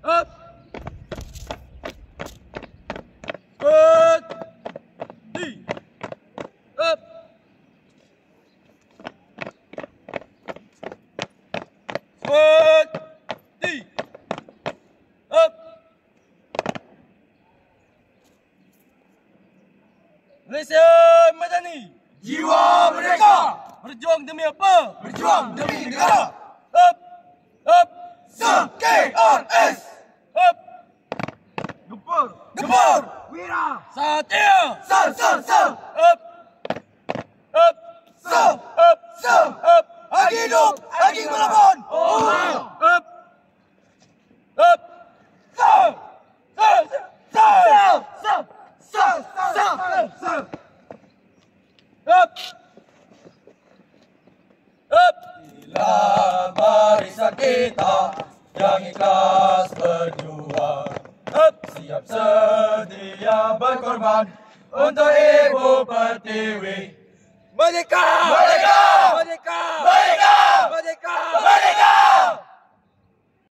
Up. Berhenti. Up. Berhenti. Up. Malaysia Madani. Jiwa merdeka. Berjuang demi apa? Berjuang demi negara. Up. Up. KRS. Up. Gempur. Gempur. Wira. Satya. Sir. Up. Up. Sir. Up. Sir. Up. Lagi hidup. Lagi melawan. Up. Up. Sir. Up. Up. Inilah barisan kita yang ikhlas berjuang. Up. Siap sedia berkorban untuk Ibu Pertiwi. Merdeka! Merdeka! Merdeka!